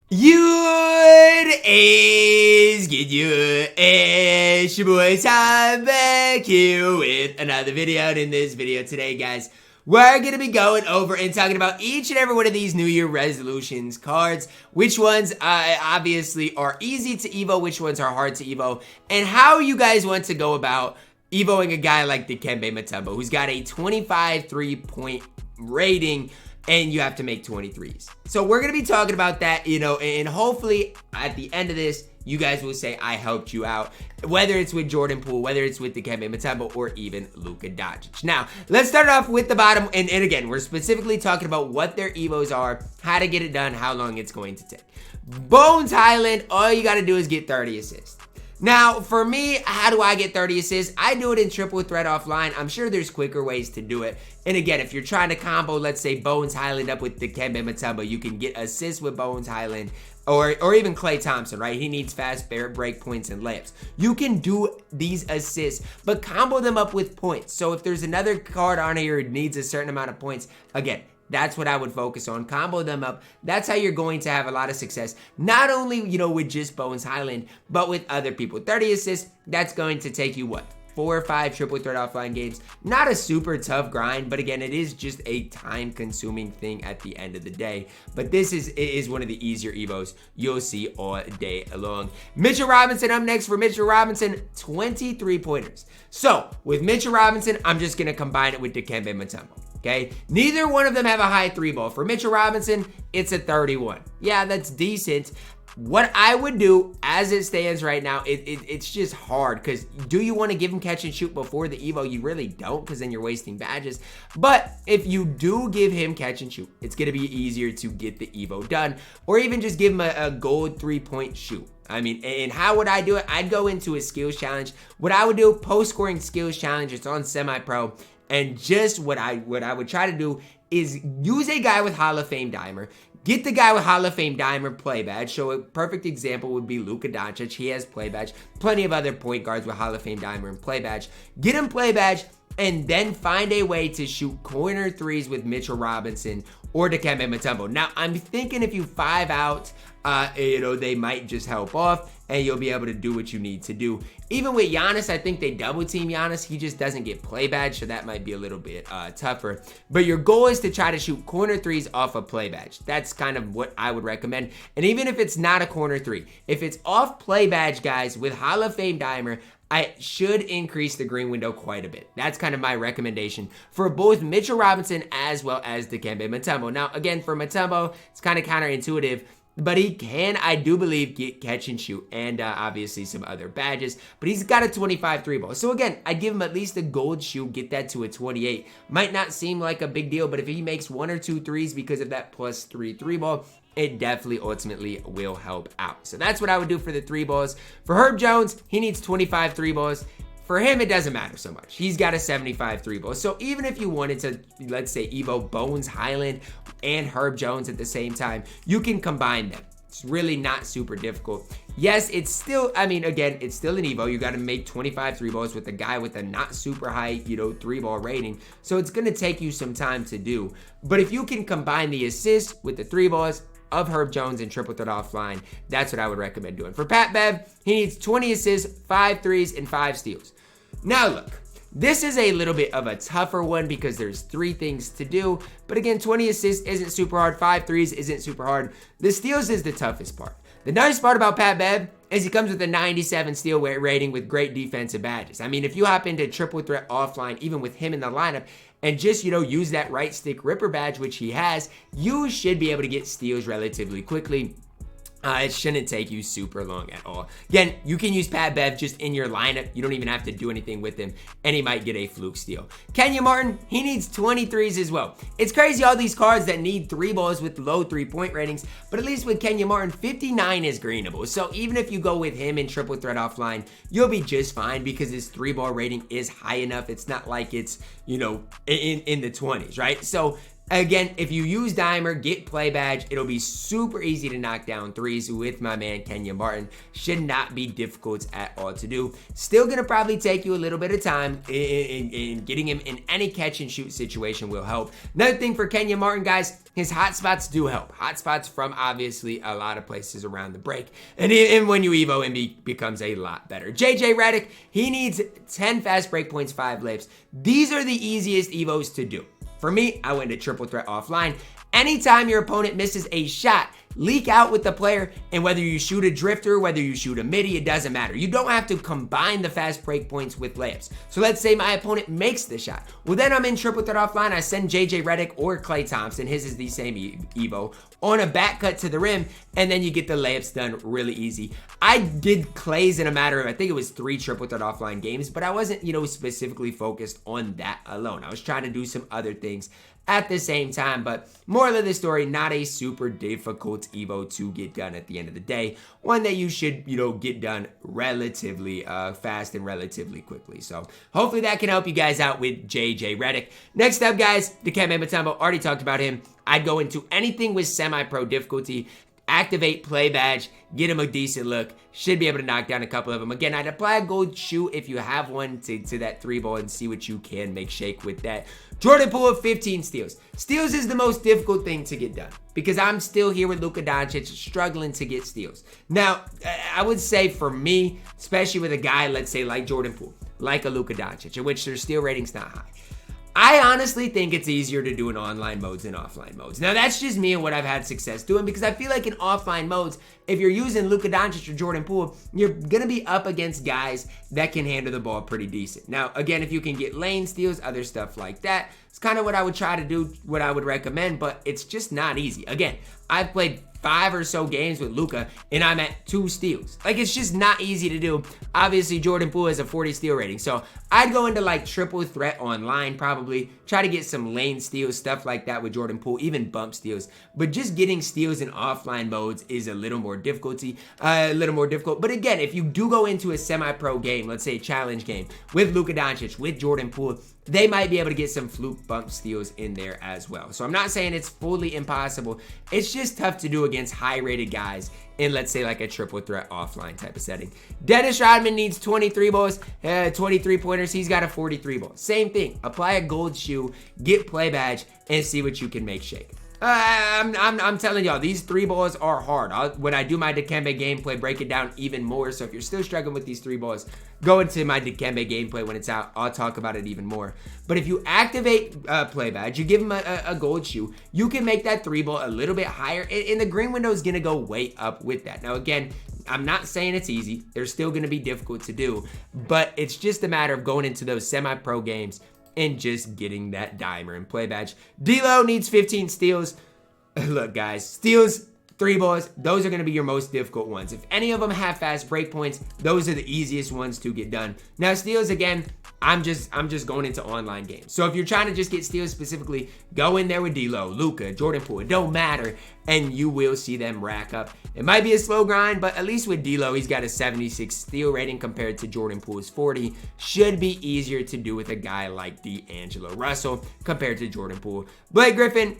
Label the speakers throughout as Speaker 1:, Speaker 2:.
Speaker 1: Good is good, it's your boy Tom back here with another video. And in this video today, guys, we're going to be going over and talking about each and every one of these New Year resolutions cards, which ones obviously are easy to evo, which ones are hard to evo, and how you guys want to go about evoing a guy like Dikembe Mutombo, who's got a 25 3-point rating, and you have to make 23s. So we're going to be talking about that, and hopefully at the end of this, you guys will say I helped you out, whether it's with Jordan Poole, whether it's with Dikembe Mutombo, or even Luka Doncic. Now, let's start off with the bottom, and again, we're specifically talking about what their evos are, how to get it done, how long it's going to take. Bones Highland, all you got to do is get 30 assists. Now, for me, how do I get 30 assists? I do it in triple threat offline. I'm sure there's quicker ways to do it. And again, if you're trying to combo, let's say Bones Highland up with Dikembe Mutombo, you can get assists with Bones Highland or even Klay Thompson, right? He needs fast break points and layups. You can do these assists, but combo them up with points. So if there's another card on here that needs a certain amount of points, again, that's what I would focus on. Combo them up. That's how you're going to have a lot of success. Not only, with just Bones Highland, but with other people. 30 assists, that's going to take you, what? 4 or 5 triple threat offline games. Not a super tough grind, but again, it is just a time-consuming thing at the end of the day. But this is one of the easier evos you'll see all day long. Mitchell Robinson up next. For Mitchell Robinson, 23 pointers. So with Mitchell Robinson, I'm just going to combine it with Dikembe Mutombo. Okay, neither one of them have a high 3-ball. For Mitchell Robinson, it's a 31. Yeah, that's decent. What I would do as it stands right now, it's just hard, because do you want to give him catch and shoot before the evo? You really don't, because then you're wasting badges. But if you do give him catch and shoot, it's going to be easier to get the evo done, or even just give him a gold 3-point shoot. I mean, and how would I do it? I'd go into a skills challenge. What I would do, post-scoring skills challenge, it's on semi-pro. And just what I would try to do is use a guy with Hall of Fame dimer. Get the guy with Hall of Fame dimer play badge. So a perfect example would be Luka Doncic. He has play badge. Plenty of other point guards with Hall of Fame dimer and play badge. Get him play badge, and then find a way to shoot corner threes with Mitchell Robinson or Dikembe Mutombo. Now, I'm thinking if you 5 out, they might just help off, and you'll be able to do what you need to do. Even with Giannis, I think they double team Giannis. He just doesn't get play badge, so that might be a little bit tougher. But your goal is to try to shoot corner threes off a play badge. That's kind of what I would recommend. And even if it's not a corner three, if it's off play badge, guys, with Hall of Fame dimer, I should increase the green window quite a bit. That's kind of my recommendation for both Mitchell Robinson as well as Dikembe Mutombo. Now, again, for Mutombo, it's kind of counterintuitive, but he can, I do believe, get catch and shoot and obviously some other badges. But he's got a 25 3-ball. So again, I'd give him at least a gold shoe, get that to a 28. Might not seem like a big deal, but if he makes 1 or 2 threes because of that +3 3-ball, it definitely ultimately will help out. So that's what I would do for the 3-balls. For Herb Jones, he needs 25 3-balls. For him, it doesn't matter so much. He's got a 75 3-ball. So even if you wanted to, let's say, evo Bones Highland and Herb Jones at the same time, you can combine them. It's really not super difficult. Yes, it's still, again, it's still an evo. You got to make 25 3-balls with a guy with a not super high, 3-ball rating. So it's going to take you some time to do. But if you can combine the assists with the 3-balls of Herb Jones and triple threat offline, that's what I would recommend doing. For Pat Bev, he needs 20 assists, 5 threes, and 5 steals. Now look, this is a little bit of a tougher one because there's 3 things to do. But again, 20 assists isn't super hard. 5 threes isn't super hard. The steals is the toughest part. The nice part about Pat Bev is he comes with a 97 steal rating with great defensive badges. I mean, if you hop into triple threat offline, even with him in the lineup, and just, use that right stick ripper badge, which he has, you should be able to get steals relatively quickly. It shouldn't take you super long at all. Again, you can use Pat Bev just in your lineup. You don't even have to do anything with him, and he might get a fluke steal. Kenyon Martin, he needs 23s as well. It's crazy all these cards that need 3-balls with low 3-point ratings, but at least with Kenyon Martin, 59 is greenable. So even if you go with him in triple threat offline, you'll be just fine because his 3-ball rating is high enough. It's not like it's, in the 20s, right? So Again, if you use Dimer, get play badge, it'll be super easy to knock down threes with my man Kenyon Martin. Should not be difficult at all to do. Still gonna probably take you a little bit of time in getting him in any catch and shoot situation will help. Another thing for Kenyon Martin, guys, his hotspots do help. Hotspots from obviously a lot of places around the break. And when you evo him, he becomes a lot better. Redick, he needs 10 fast break points, 5 layups. These are the easiest evos to do. For me, I went to triple threat offline. Anytime your opponent misses a shot, leak out with the player, and whether you shoot a drifter, whether you shoot a midi, it doesn't matter. You don't have to combine the fast break points with layups. So let's say my opponent makes the shot. Well, then I'm in triple threat offline. I send Redick or Klay Thompson, his is the same evo, on a back cut to the rim, and then you get the layups done really easy. I did Klay's in a matter of, I think it was 3 triple threat offline games, but I wasn't, specifically focused on that alone. I was trying to do some other things at the same time, but moral of the story, not a super difficult evo to get done at the end of the day. One that you should, get done relatively fast and relatively quickly. So hopefully that can help you guys out with Redick. Next up, guys, Dikembe Mutombo. Already talked about him. I'd go into anything with semi-pro difficulty, activate play badge, get him a decent look, should be able to knock down a couple of them. Again, I'd apply a gold shoe if you have one to that 3-ball and see what you can make shake with that. Jordan Poole, 15 steals. Steals is the most difficult thing to get done because I'm still here with Luka Doncic struggling to get steals. Now, I would say for me, especially with a guy, let's say like Jordan Poole, like a Luka Doncic, in which their steal rating's not high, I honestly think it's easier to do in online modes than offline modes. Now, that's just me and what I've had success doing because I feel like in offline modes, if you're using Luka Doncic or Jordan Poole, you're going to be up against guys that can handle the ball pretty decent. Now, again, if you can get lane steals, other stuff like that, it's kind of what I would try to do, what I would recommend, but it's just not easy. Again, I've played 5 or so games with Luka, and I'm at 2 steals. Like, it's just not easy to do. Obviously, Jordan Poole has a 40 steal rating, so I'd go into, like, triple threat online, probably. Try to get some lane steals, stuff like that with Jordan Poole, even bump steals. But just getting steals in offline modes is a little more difficult. But again, if you do go into a semi-pro game, let's say a challenge game, with Luka Doncic, with Jordan Poole, they might be able to get some fluke bump steals in there as well. So I'm not saying it's fully impossible. It's just tough to do against high-rated guys in, let's say, like a triple threat offline type of setting. Dennis Rodman needs 23 balls, 23 pointers. He's got a 43 ball. Same thing. Apply a gold shoe, get play badge, and see what you can make shake. I'm telling y'all, these 3 balls are hard. When I do my Dikembe gameplay, break it down even more. So if you're still struggling with these 3 balls, go into my Dikembe gameplay when it's out. I'll talk about it even more. But if you activate play badge, you give him a gold shoe, you can make that 3 ball a little bit higher. And the green window is going to go way up with that. Now, again, I'm not saying it's easy. They're still going to be difficult to do. But it's just a matter of going into those semi-pro games and just getting that dimer and play badge. D'Lo needs 15 steals. Look, guys, steals, 3 balls, those are going to be your most difficult ones. If any of them have fast break points, those are the easiest ones to get done. Now, steals, again, I'm just going into online games. So if you're trying to just get steals specifically, go in there with D'Lo, Luka, Jordan Poole. It don't matter, and you will see them rack up. It might be a slow grind, but at least with D'Lo, he's got a 76 steal rating compared to Jordan Poole's 40. Should be easier to do with a guy like D'Angelo Russell compared to Jordan Poole. Blake Griffin,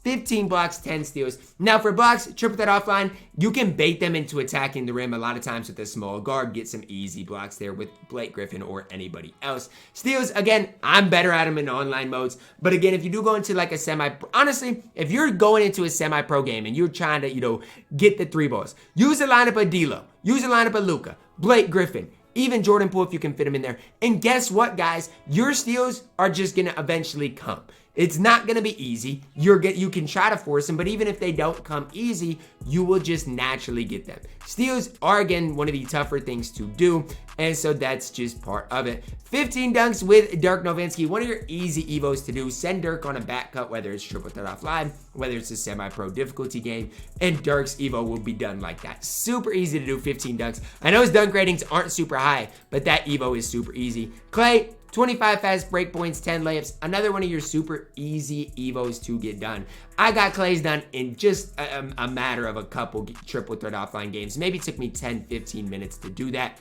Speaker 1: 15 blocks, 10 steals. Now for blocks, triple that offline, you can bait them into attacking the rim a lot of times with a small guard. Get some easy blocks there with Blake Griffin or anybody else. Steals, again, I'm better at them in online modes. But again, if you do go into like a honestly, if you're going into a semi-pro game and you're trying to, get the 3 balls, use a lineup of D'Lo, use a lineup of Luka, Blake Griffin, even Jordan Poole if you can fit him in there. And guess what, guys? Your steals are just going to eventually come. It's not going to be easy. You can try to force them, but even if they don't come easy, you will just naturally get them. Steals are, again, one of the tougher things to do, and so that's just part of it. 15 dunks with Dirk Nowitzki, one of your easy evos to do. Send Dirk on a back cut, whether it's triple threat offline, whether it's a semi-pro difficulty game, and Dirk's evo will be done like that. Super easy to do 15 dunks. I know his dunk ratings aren't super high, but that evo is super easy. Klay, 25 fast break points, 10 layups. Another one of your super easy evos to get done. I got Klay's done in just a matter of a couple triple threat offline games. Maybe it took me 10, 15 minutes to do that.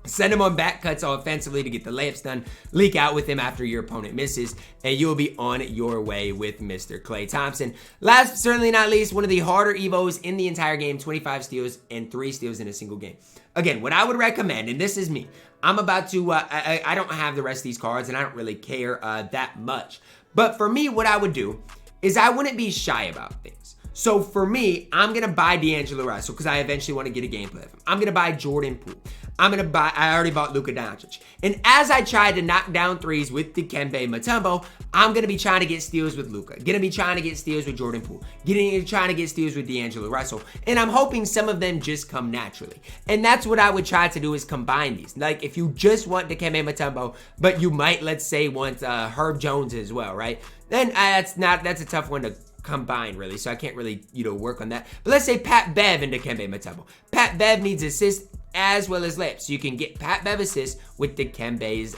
Speaker 1: Send him on back cuts offensively to get the layups done. Leak out with him after your opponent misses, and you'll be on your way with Mr. Klay Thompson. Last but certainly not least, one of the harder evos in the entire game, 25 steals and 3 steals in a single game. Again, what I would recommend, and this is me, I'm about to, I don't have the rest of these cards, and I don't really care that much. But for me, what I would do is I wouldn't be shy about things. So for me, I'm going to buy D'Angelo Russell because I eventually want to get a gameplay of him. I'm going to buy Jordan Poole. I already bought Luka Doncic. And as I tried to knock down threes with Dikembe Mutombo, I'm going to be trying to get steals with Luka. Going to be trying to get steals with Jordan Poole. Trying to get steals with D'Angelo Russell. And I'm hoping some of them just come naturally. And that's what I would try to do is combine these. Like if you just want Dikembe Mutombo, but you might, let's say, want Herb Jones as well, right? Then that's a tough one to combined really, so I can't really work on that. But let's say Pat Bev and Dikembe Mutombo. Pat Bev needs assists as well as layups, so you can get Pat Bev assists with Dikembe's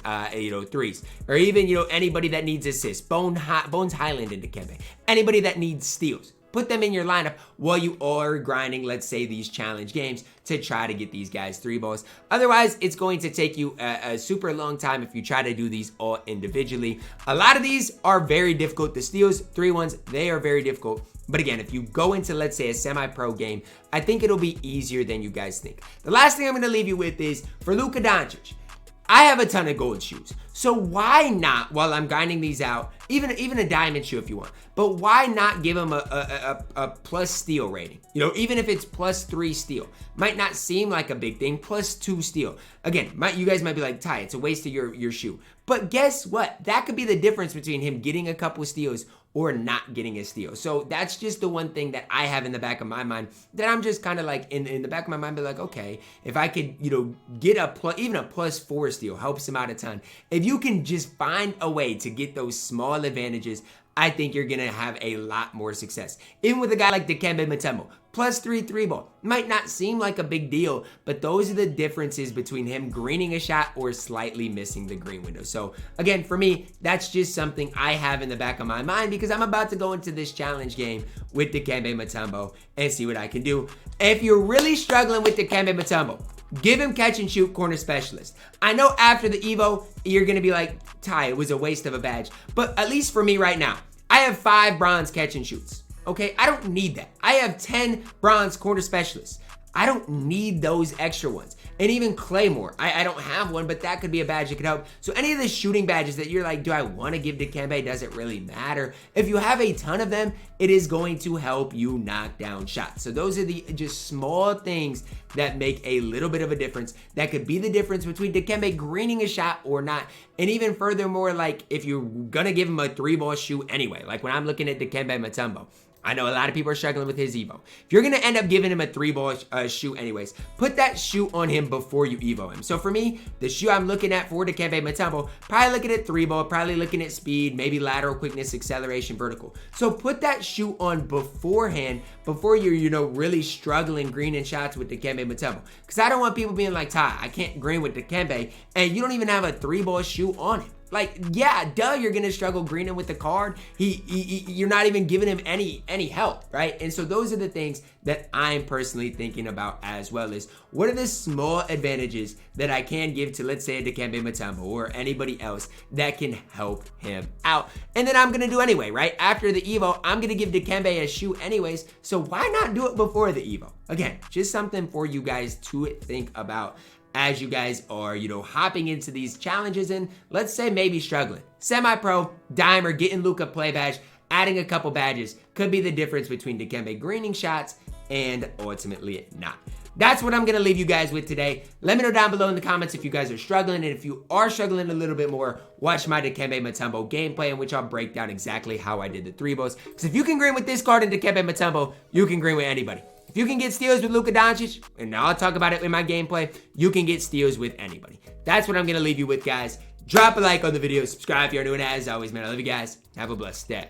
Speaker 1: threes, or even anybody that needs assists, Bones Highland and Dikembe, anybody that needs steals. Put them in your lineup while you are grinding, let's say, these challenge games to try to get these guys 3 balls. Otherwise, it's going to take you a super long time if you try to do these all individually. A lot of these are very difficult. The steals, 3 ones, they are very difficult. But again, if you go into, let's say, a semi-pro game, I think it'll be easier than you guys think. The last thing I'm going to leave you with is, for Luka Doncic, I have a ton of gold shoes. So why not, while I'm grinding these out, even a diamond shoe if you want, but why not give him a plus steal rating? Even if it's plus 3 steal. Might not seem like a big thing, plus 2 steal. Again, you guys might be like, Ty, it's a waste of your shoe. But guess what? That could be the difference between him getting a couple steals or not getting a steal. So that's just the one thing that I have in the back of my mind that I'm just kind of like in the back of my mind, be like, okay, if I could, get even a plus 4 steal, helps him out a ton. If you can just find a way to get those small advantages, I think you're going to have a lot more success. Even with a guy like Dikembe Mutombo, plus 3 ball. Might not seem like a big deal, but those are the differences between him greening a shot or slightly missing the green window. So again, for me, that's just something I have in the back of my mind because I'm about to go into this challenge game with Dikembe Mutombo and see what I can do. If you're really struggling with Dikembe Mutombo, give him catch and shoot corner specialist. I know after the Evo, you're going to be like, Ty, it was a waste of a badge. But at least for me right now, I have 5 bronze catch and shoots. Okay, I don't need that. I have 10 bronze corner specialists. I don't need those extra ones. And even Claymore, I don't have one, but that could be a badge that could help. So any of the shooting badges that you're like, do I want to give Dikembe? Does it really matter? If you have a ton of them, it is going to help you knock down shots. So those are the just small things that make a little bit of a difference. That could be the difference between Dikembe greening a shot or not. And even furthermore, like if you're going to give him a 3-ball shoot anyway, like when I'm looking at Dikembe Mutombo, I know a lot of people are struggling with his Evo. If you're going to end up giving him a 3-ball shoe anyways, put that shoe on him before you Evo him. So for me, the shoe I'm looking at for Dikembe Mutombo, probably looking at 3-ball, probably looking at speed, maybe lateral quickness, acceleration, vertical. So put that shoe on beforehand, before you're, really struggling greening shots with Dikembe Mutombo. Because I don't want people being like, Ty, I can't green with Dikembe, and you don't even have a 3-ball shoe on him. Like, yeah, duh, you're gonna struggle greening with the card. You're not even giving him any help, right? And so those are the things that I'm personally thinking about as well, is what are the small advantages that I can give to, let's say, a Dikembe Mutombo or anybody else that can help him out. And then I'm gonna do anyway, right? After the Evo, I'm gonna give Dikembe a shoe anyways, so why not do it before the Evo? Again, just something for you guys to think about as you guys are, hopping into these challenges and let's say maybe struggling. Semi-pro, dimer, getting Luka play badge, adding a couple badges could be the difference between Dikembe greening shots and ultimately not. That's what I'm going to leave you guys with today. Let me know down below in the comments if you guys are struggling, and if you are struggling a little bit more, watch my Dikembe Mutombo gameplay in which I'll break down exactly how I did the 3-balls. Because if you can green with this card in Dikembe Mutombo, you can green with anybody. If you can get steals with Luka Doncic, and I'll talk about it in my gameplay, you can get steals with anybody. That's what I'm going to leave you with, guys. Drop a like on the video, subscribe if you're new, and as always, man, I love you guys. Have a blessed day.